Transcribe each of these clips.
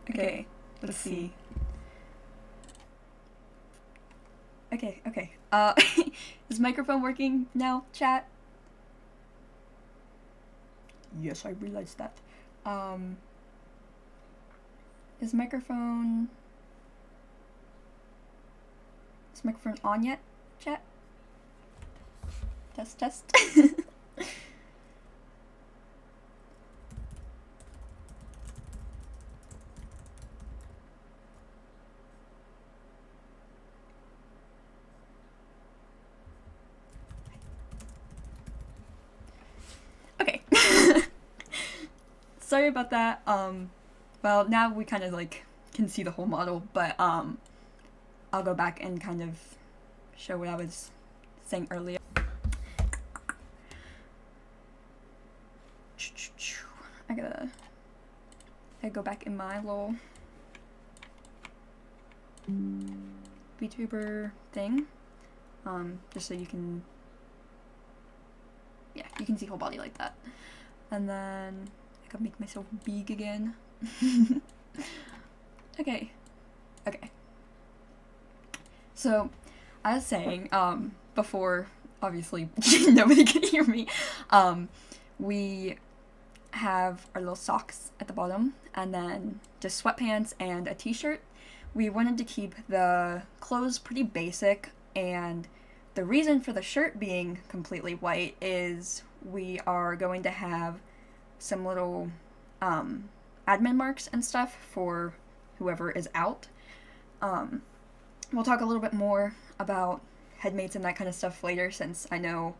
Okay, let's see. Okay. Is microphone working now, chat? Yes, I realized that. Is microphone on yet, chat? Test. Okay. Sorry about that. Well, now we kind of like can see the whole model, but I'll go back and kind of show what I was saying earlier. I gotta go back in my little VTuber thing, just so you can, yeah, you can see whole body like that. And then I can make myself big again. Okay. So, I was saying, before, obviously, nobody could hear me, we have our little socks at the bottom, and then just sweatpants and a t-shirt. We wanted to keep the clothes pretty basic, and the reason for the shirt being completely white is we are going to have some little admin marks and stuff for whoever is out. We'll talk a little bit more about headmates and that kind of stuff later, since I know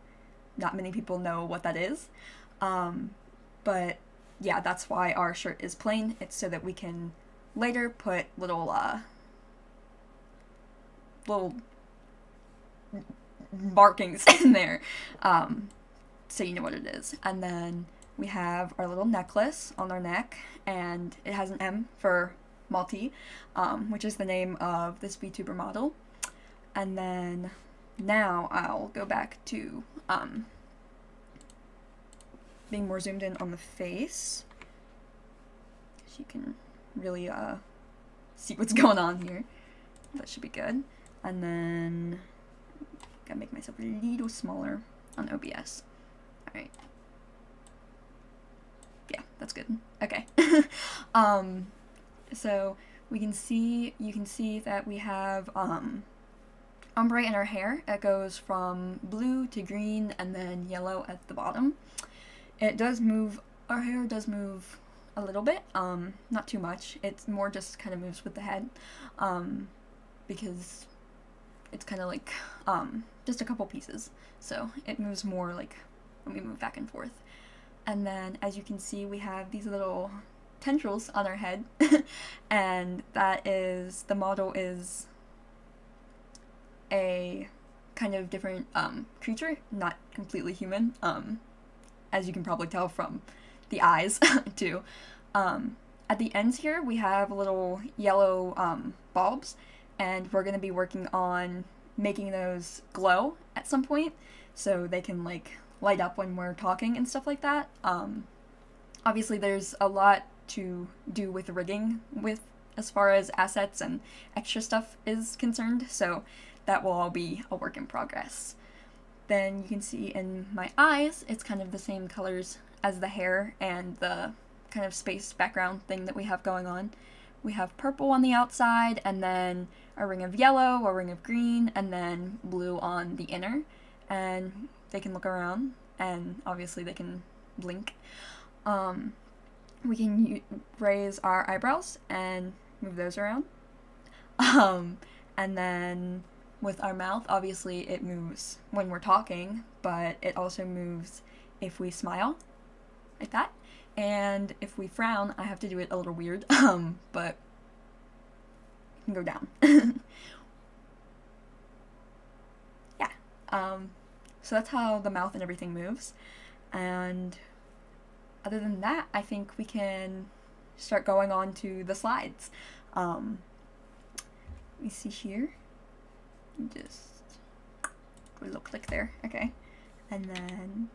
not many people know what that is. But yeah, that's why our shirt is plain. It's so that we can later put little markings in there, so you know what it is. And then we have our little necklace on our neck, and it has an M for Multie, which is the name of this VTuber model. And then now I'll go back to being more zoomed in on the face, so you can really see what's going on here. That should be good. And then gotta make myself a little smaller on OBS. Alright. Yeah, that's good. Okay. So you can see that we have ombre in our hair. It goes from blue to green and then yellow at the bottom. It does move, our hair does move a little bit, not too much. It's more just kind of moves with the head, because it's kind of like just a couple pieces, so it moves more like when we move back and forth. And then, as you can see, we have these little tendrils on our head, and that is, the model is a kind of different creature, not completely human, as you can probably tell from the eyes, too. At the ends here, we have little yellow bulbs, and we're going to be working on making those glow at some point, so they can, like, light up when we're talking and stuff like that. Obviously, there's a lot to do with rigging with as far as assets and extra stuff is concerned, so that will all be a work in progress. Then you can see in my eyes, it's kind of the same colors as the hair and the kind of space background thing that we have going on. We have purple on the outside, and then a ring of yellow, a ring of green, and then blue on the inner. And they can look around, and obviously they can blink. We can raise our eyebrows and move those around. And then with our mouth, obviously it moves when we're talking, but it also moves if we smile, like that. And if we frown, I have to do it a little weird, but it can go down. Yeah. So that's how the mouth and everything moves. And other than that, I think we can start going on to the slides. Let me see here. Just a little click there. Okay. And then,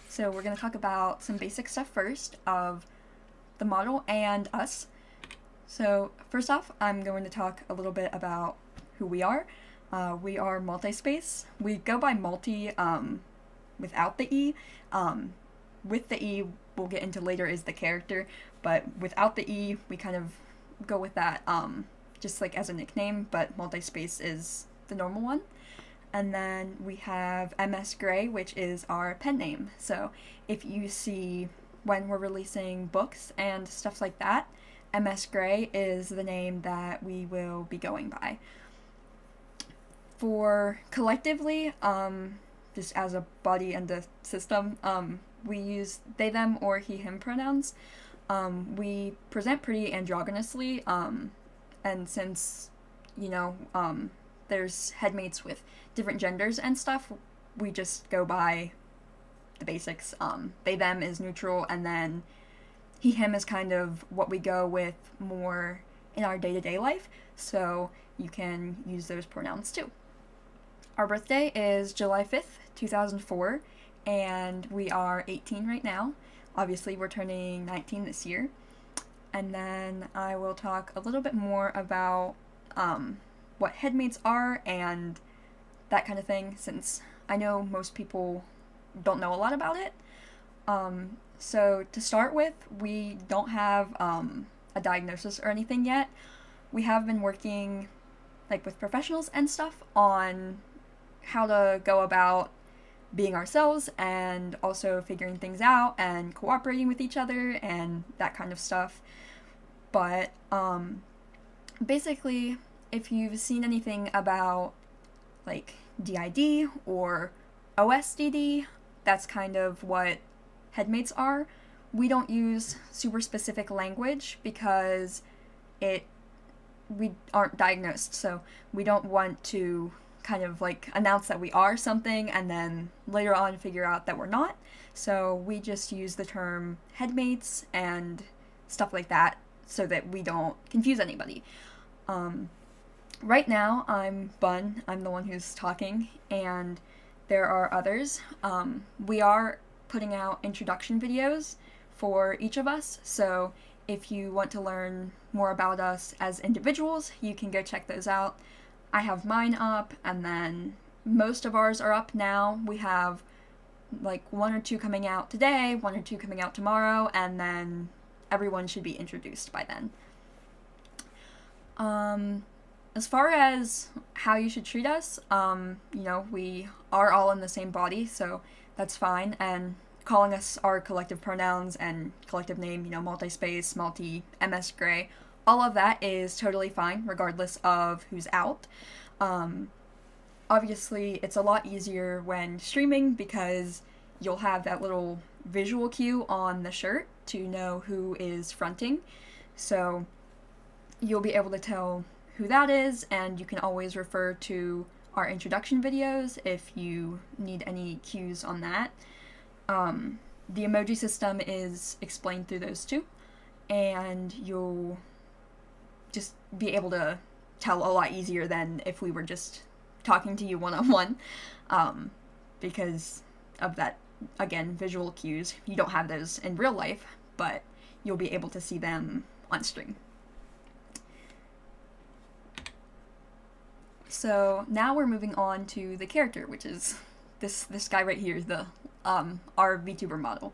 so we're going to talk about some basic stuff first of the model and us. So first off, I'm going to talk a little bit about who we are. We are multi-space. We go by multi without the E. With the E, we'll get into later, is the character, but without the E, we kind of go with that just like as a nickname, but multi-space is the normal one. And then we have MS Gray, which is our pen name. So if you see when we're releasing books and stuff like that, MS Gray is the name that we will be going by. For collectively, just as a body and a system, we use they, them, or he, him pronouns. We present pretty androgynously, and since, there's headmates with different genders and stuff, we just go by the basics. They, them is neutral, and then he, him is kind of what we go with more in our day-to-day life, so you can use those pronouns too. Our birthday is July 5th, 2004, and we are 18 right now. Obviously, we're turning 19 this year. And then I will talk a little bit more about what headmates are and that kind of thing, since I know most people don't know a lot about it. So to start with, we don't have a diagnosis or anything yet. We have been working with professionals and stuff on how to go about being ourselves and also figuring things out and cooperating with each other and that kind of stuff. But basically, if you've seen anything about DID or OSDD, that's kind of what headmates are. We don't use super specific language because we aren't diagnosed, so we don't want to kind of announce that we are something and then later on figure out that we're not. So we just use the term headmates and stuff like that so that we don't confuse anybody. Right now, I'm Bun. I'm the one who's talking, and there are others. We are putting out introduction videos for each of us, so if you want to learn more about us as individuals, you can go check those out. I have mine up, and then most of ours are up now. We have one or two coming out today, one or two coming out tomorrow, and then everyone should be introduced by then. As far as how you should treat us, we are all in the same body, so that's fine, and calling us our collective pronouns and collective name, multi-space, multi, MS Gray, all of that is totally fine, regardless of who's out. Obviously, it's a lot easier when streaming because you'll have that little visual cue on the shirt to know who is fronting. So you'll be able to tell who that is, and you can always refer to our introduction videos if you need any cues on that. The emoji system is explained through those too, and you'll just be able to tell a lot easier than if we were just talking to you one-on-one, because of that, again, visual cues. You don't have those in real life, but you'll be able to see them on stream. So now we're moving on to the character, which is this guy right here, the our VTuber model.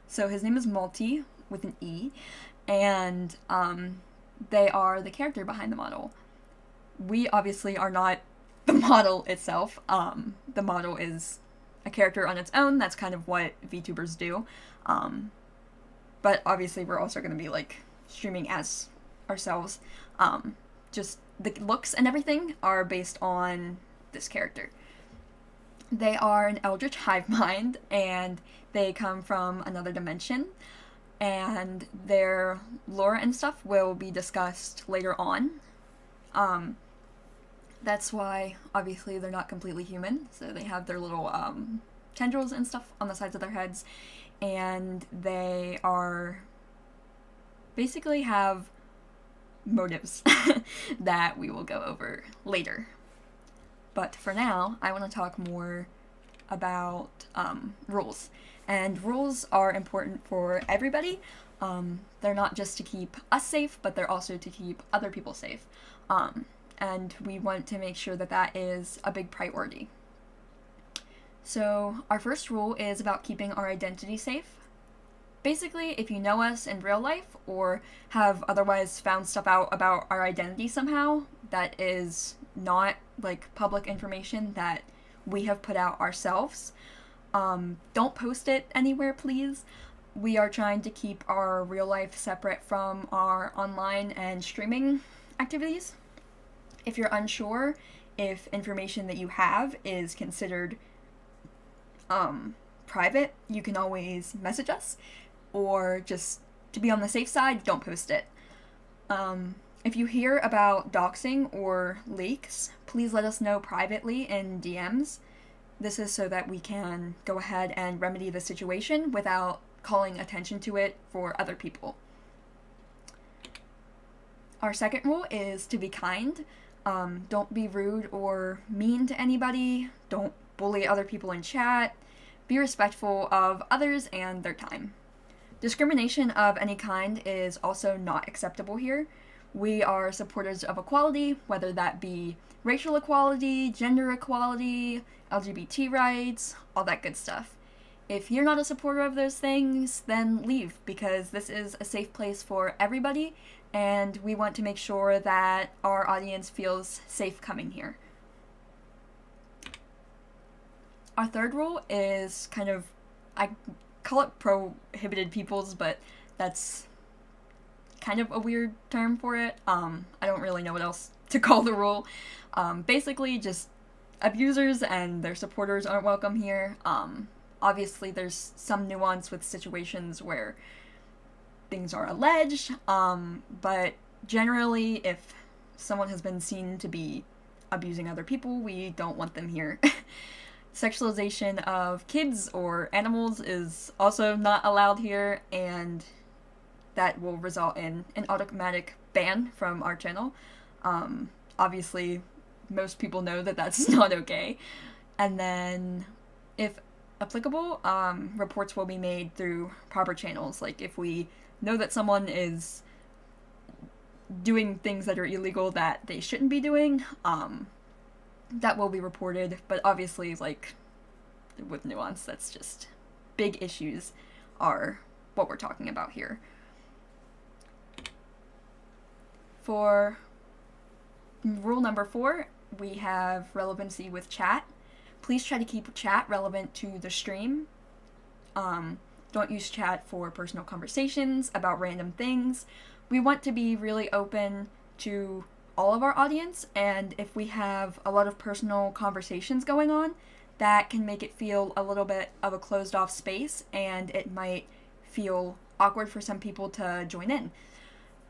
So his name is Multie with an E, and they are the character behind the model. We obviously are not the model itself. The model is a character on its own. That's kind of what VTubers do. But obviously we're also going to be streaming as ourselves. Just the looks and everything are based on this character. They are an eldritch hive mind, and they come from another dimension, and their lore and stuff will be discussed later on. That's why, obviously, they're not completely human, so they have their little tendrils and stuff on the sides of their heads, and they are basically have motives that we will go over later. But for now, I want to talk more about rules. And rules are important for everybody. They're not just to keep us safe, but they're also to keep other people safe. And we want to make sure that that is a big priority. So our first rule is about keeping our identity safe. Basically, if you know us in real life or have otherwise found stuff out about our identity somehow that is not like public information that we have put out ourselves, don't post it anywhere, please. We are trying to keep our real life separate from our online and streaming activities. If you're unsure if information that you have is considered private, you can always message us, or just to be on the safe side, don't post it. If you hear about doxing or leaks, please let us know privately in DMs. This is so that we can go ahead and remedy the situation without calling attention to it for other people. Our second rule is to be kind. Don't be rude or mean to anybody. Don't bully other people in chat. Be respectful of others and their time. Discrimination of any kind is also not acceptable here. We are supporters of equality, whether that be racial equality, gender equality, LGBT rights, all that good stuff. If you're not a supporter of those things, then leave, because this is a safe place for everybody, and we want to make sure that our audience feels safe coming here. Our third rule is kind of, I call it prohibited peoples, but that's kind of a weird term for it. I don't really know what else to call the rule. Basically, just abusers and their supporters aren't welcome here. Obviously, there's some nuance with situations where things are alleged, but generally, if someone has been seen to be abusing other people, we don't want them here. Sexualization of kids or animals is also not allowed here, and that will result in an automatic ban from our channel. Obviously, most people know that that's not okay. And then, if applicable, reports will be made through proper channels. Like, if we know that someone is doing things that are illegal that they shouldn't be doing, that will be reported, but obviously, like, with nuance, that's just big issues are what we're talking about here. For rule number 4, we have relevancy with chat. Please try to keep chat relevant to the stream. Don't use chat for personal conversations about random things. We want to be really open to all of our audience, and if we have a lot of personal conversations going on, that can make it feel a little bit of a closed off space, and it might feel awkward for some people to join in.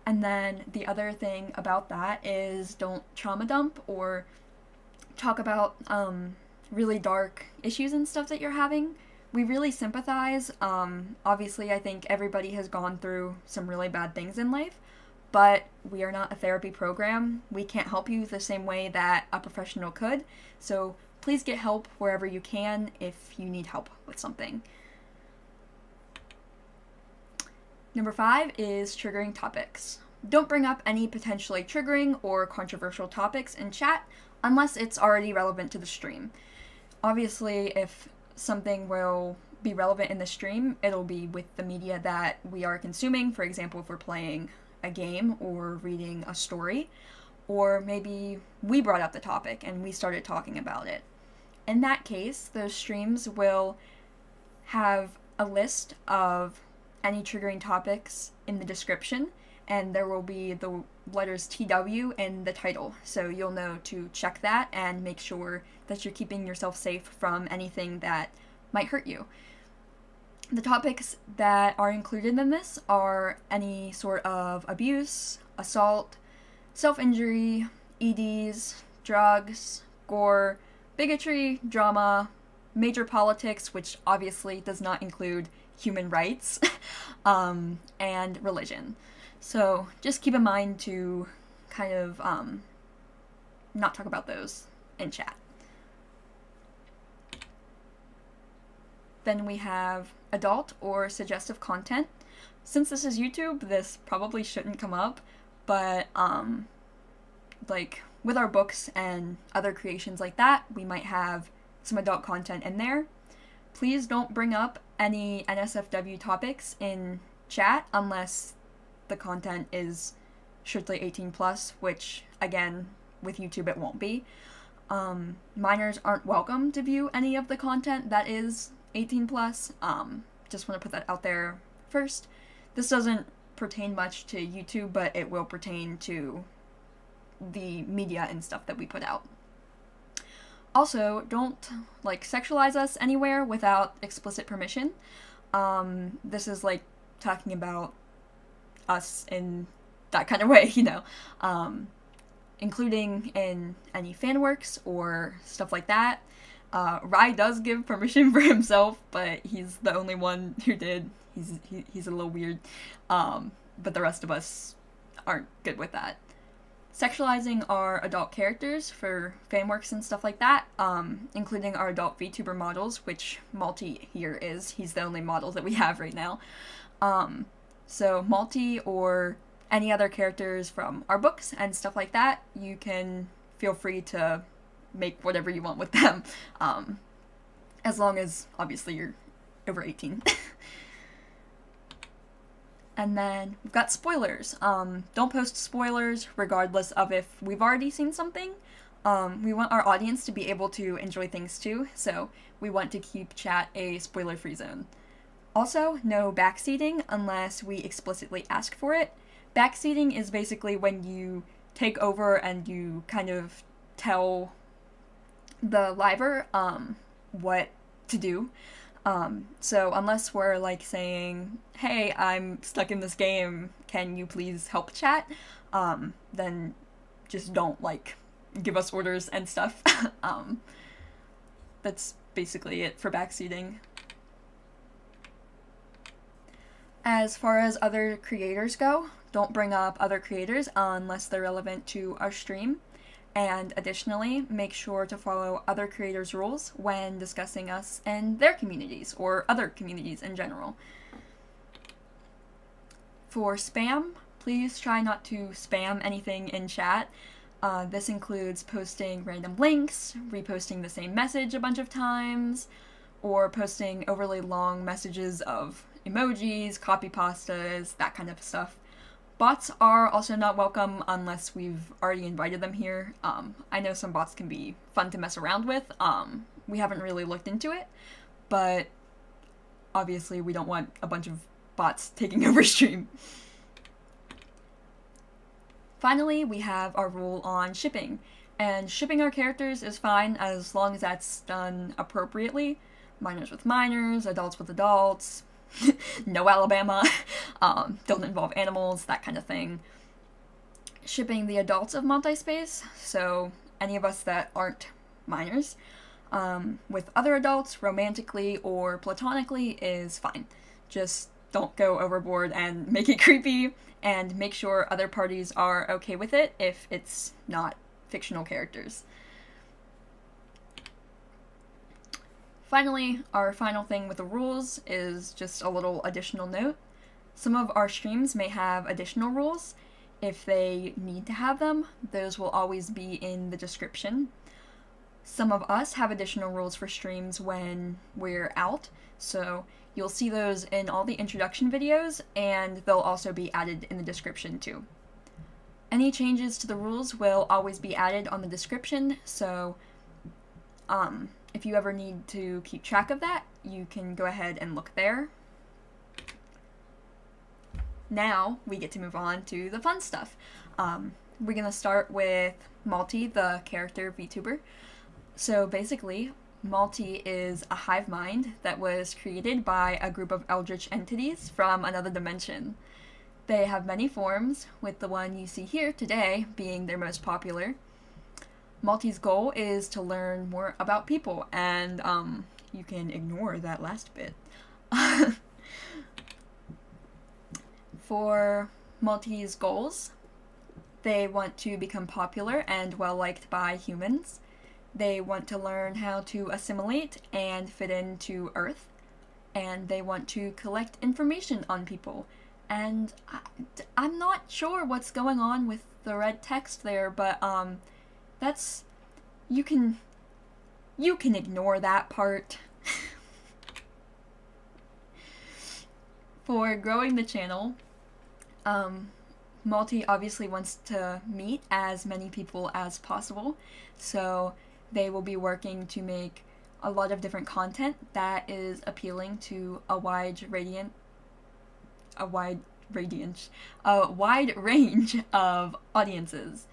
And then the other thing about that is don't trauma dump or talk about really dark issues and stuff that you're having. We really sympathize. Obviously, I think everybody has gone through some really bad things in life, but we are not a therapy program. We can't help you the same way that a professional could. So please get help wherever you can if you need help with something. Number 5 is triggering topics. Don't bring up any potentially triggering or controversial topics in chat unless it's already relevant to the stream. Obviously, if something will be relevant in the stream, it'll be with the media that we are consuming. For example, if we're playing a game or reading a story, or maybe we brought up the topic and we started talking about it. In that case, those streams will have a list of any triggering topics in the description, and there will be the letters TW in the title, so you'll know to check that and make sure that you're keeping yourself safe from anything that might hurt you. The topics that are included in this are any sort of abuse, assault, self-injury, EDs, drugs, gore, bigotry, drama, major politics, which obviously does not include human rights, and religion. So just keep in mind to kind of not talk about those in chat. Then we have adult or suggestive content. Since this is YouTube, this probably shouldn't come up, but like with our books and other creations like that, we might have some adult content in there. Please don't bring up any NSFW topics in chat unless the content is strictly 18 plus, which again, with YouTube it won't be. Minors aren't welcome to view any of the content that is 18 plus. Just want to put that out there first. This doesn't pertain much to YouTube, but it will pertain to the media and stuff that we put out. Also, don't sexualize us anywhere without explicit permission. This is talking about us in that kind of way, including in any fan works or stuff like that. Rai does give permission for himself, but he's the only one who did. He's a little weird, but the rest of us aren't good with that. Sexualizing our adult characters for fanworks and stuff like that, including our adult VTuber models, which Multie here is. He's the only model that we have right now. So Multie or any other characters from our books and stuff like that, you can feel free to make whatever you want with them, as long as, obviously, you're over 18. And then we've got spoilers. Don't post spoilers regardless of if we've already seen something. We want our audience to be able to enjoy things too, so we want to keep chat a spoiler-free zone. Also, no backseating unless we explicitly ask for it. Backseating is basically when you take over and you kind of tell the liver what to do. So unless we're saying, hey, I'm stuck in this game, can you please help chat? Then just don't give us orders and stuff. That's basically it for backseating. As far as other creators go, don't bring up other creators unless they're relevant to our stream. And additionally, make sure to follow other creators' rules when discussing us and their communities, or other communities in general. For spam, please try not to spam anything in chat. This includes posting random links, reposting the same message a bunch of times, or posting overly long messages of emojis, copy pastas, that kind of stuff. Bots are also not welcome unless we've already invited them here. I know some bots can be fun to mess around with. We haven't really looked into it, but obviously we don't want a bunch of bots taking over stream. Finally, we have our rule on shipping. And shipping our characters is fine as long as that's done appropriately. Minors with minors, adults with adults, no Alabama, don't involve animals, that kind of thing. Shipping the adults of multi-space, so any of us that aren't minors, with other adults, romantically or platonically, is fine. Just don't go overboard and make it creepy, and make sure other parties are okay with it if it's not fictional characters. Finally, our final thing with the rules is just a little additional note. Some of our streams may have additional rules. If they need to have them, those will always be in the description. Some of us have additional rules for streams when we're out, so you'll see those in all the introduction videos, and they'll also be added in the description too. Any changes to the rules will always be added on the description, so if you ever need to keep track of that, you can go ahead and look there. Now we get to move on to the fun stuff. We're gonna start with Multie, the character VTuber. So basically, Multie is a hive mind that was created by a group of eldritch entities from another dimension. They have many forms, with the one you see here today being their most popular. Multie's goal is to learn more about people, and you can ignore that last bit. For Multie's goals, they want to become popular and well-liked by humans. They want to learn how to assimilate and fit into Earth. and they want to collect information on people. And I'm not sure what's going on with the red text there, but that's you can ignore that part. For growing the channel, Multie obviously wants to meet as many people as possible, so they will be working to make a lot of different content that is appealing to a wide range of audiences.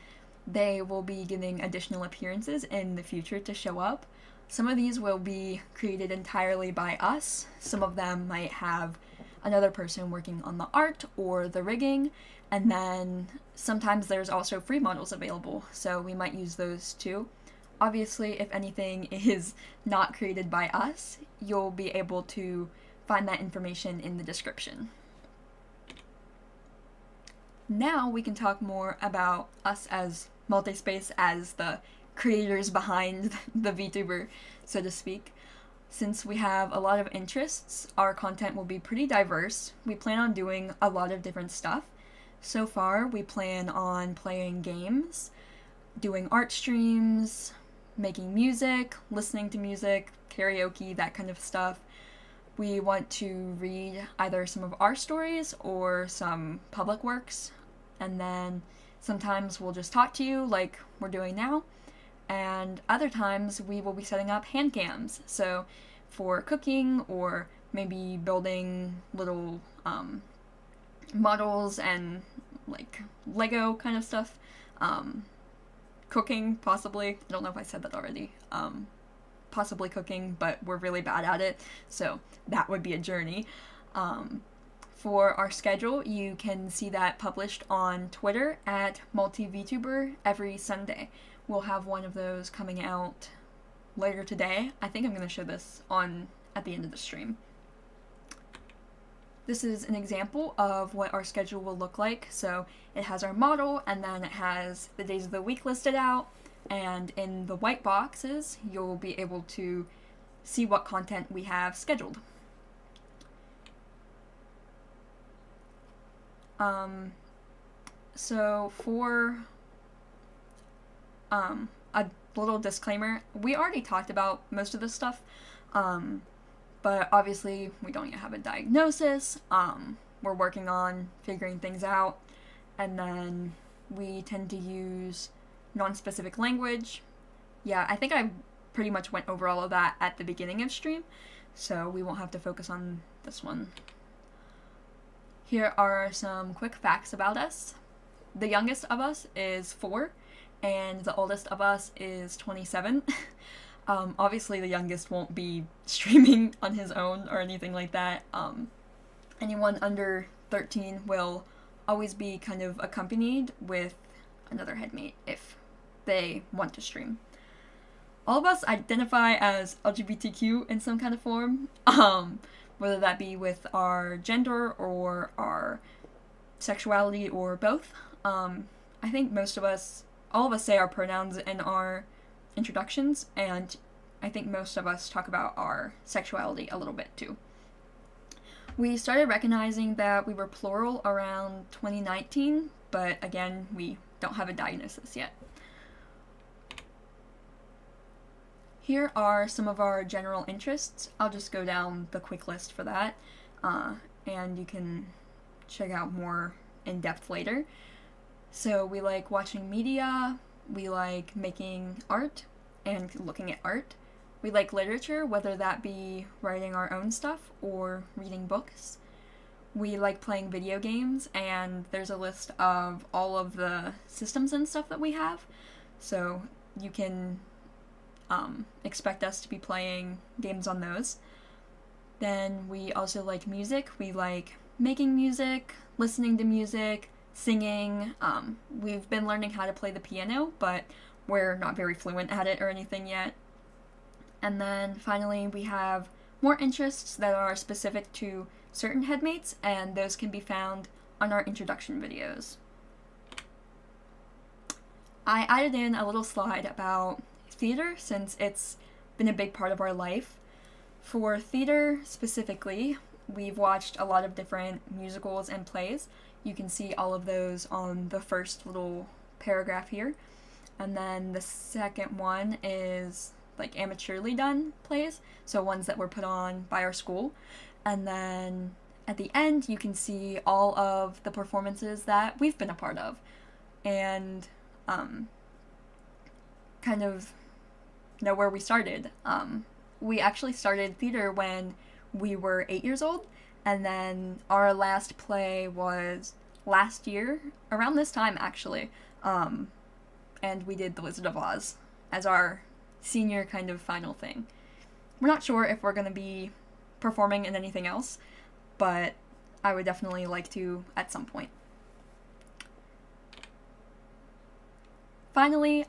They will be getting additional appearances in the future to show up. Some of these will be created entirely by us. Some of them might have another person working on the art or the rigging, and then sometimes there's also free models available, so we might use those too. Obviously, if anything is not created by us, you'll be able to find that information in the description. Now we can talk more about us as Multispace, as the creators behind the VTuber, so to speak. Since we have a lot of interests, our content will be pretty diverse. We plan on doing a lot of different stuff. So far, we plan on playing games, doing art streams, making music, listening to music, karaoke, that kind of stuff. We want to read either some of our stories or some public works, and then sometimes we'll just talk to you like we're doing now, and other times we will be setting up hand cams, so for cooking or maybe building little models and like Lego kind of stuff. Cooking, possibly. I don't know if I said that already. Possibly cooking, but we're really bad at it, so that would be a journey. For our schedule, you can see that published on Twitter at MultieVTuber every Sunday. We'll have one of those coming out later today. I think I'm going to show this at the end of the stream. This is an example of what our schedule will look like. So it has our model, and then it has the days of the week listed out, and in the white boxes you'll be able to see what content we have scheduled. So for a little disclaimer, we already talked about most of this stuff, but obviously we don't yet have a diagnosis. We're working on figuring things out, and then we tend to use non-specific language. Yeah, I think I pretty much went over all of that at the beginning of stream, so we won't have to focus on this one. Here are some quick facts about us. The youngest of us is 4, and the oldest of us is 27. Obviously the youngest won't be streaming on his own or anything like that. Anyone under 13 will always be kind of accompanied with another headmate if they want to stream. All of us identify as LGBTQ in some kind of form, whether that be with our gender or our sexuality or both. I think all of us say our pronouns in our introductions, and I think most of us talk about our sexuality a little bit too. We started recognizing that we were plural around 2019, but again, we don't have a diagnosis yet. Here are some of our general interests. I'll just go down the quick list for that, and you can check out more in depth later. So we like watching media, we like making art and looking at art. We like literature, whether that be writing our own stuff or reading books. We like playing video games, and there's a list of all of the systems and stuff that we have, so you can expect us to be playing games on those. Then we also like music. We like making music, listening to music, singing. We've been learning how to play the piano, but we're not very fluent at it or anything yet. And then finally we have more interests that are specific to certain headmates, and those can be found on our introduction videos. I added in a little slide about theater since it's been a big part of our life. For theater specifically, we've watched a lot of different musicals and plays. You can see all of those on the first little paragraph here. And then the second one is like amateurly done plays, so ones that were put on by our school. And then at the end, you can see all of the performances that we've been a part of. And kind of know where we started. We actually started theater when we were 8 years old, and then our last play was last year, around this time actually, and we did The Wizard of Oz as our senior kind of final thing. We're not sure if we're going to be performing in anything else, but I would definitely like to at some point. Finally,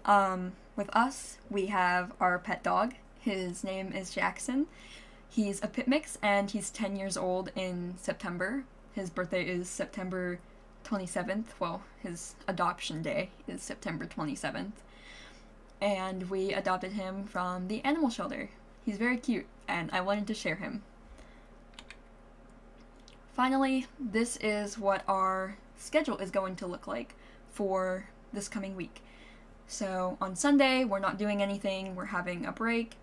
with us, we have our pet dog. His name is Jackson. He's a pit mix, and he's 10 years old in September. His birthday is September 27th. Well, his adoption day is September 27th. And we adopted him from the animal shelter. He's very cute, and I wanted to share him. Finally, this is what our schedule is going to look like for this coming week. So on Sunday, we're not doing anything, we're having a break.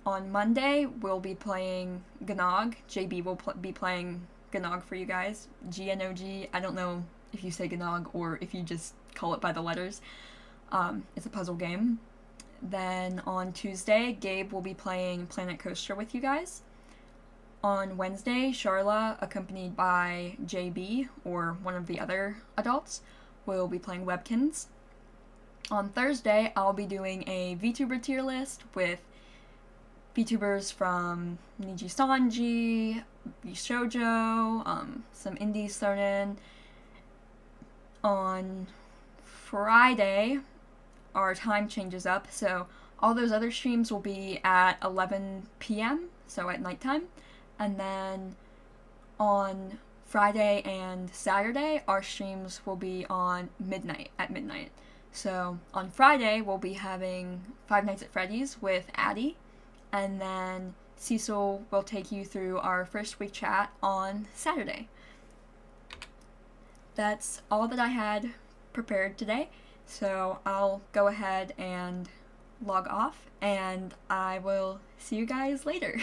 On Monday, we'll be playing Gnog. JB will be playing Gnog for you guys. G-N-O-G. I don't know if you say Gnog or if you just call it by the letters. It's a puzzle game. Then on Tuesday, Gabe will be playing Planet Coaster with you guys. On Wednesday, Charla, accompanied by JB, or one of the other adults, will be playing Webkins. On Thursday, I'll be doing a VTuber tier list with VTubers from Niji Sanji, Shoujo, some indies thrown in. On Friday, our time changes up, so all those other streams will be at 11 p.m., so at nighttime. And then on Friday and Saturday, our streams will be on at midnight. So on Friday, we'll be having Five Nights at Freddy's with Addie, and then Cecil will take you through our first week chat on Saturday. That's all that I had prepared today, so I'll go ahead and log off, and I will see you guys later.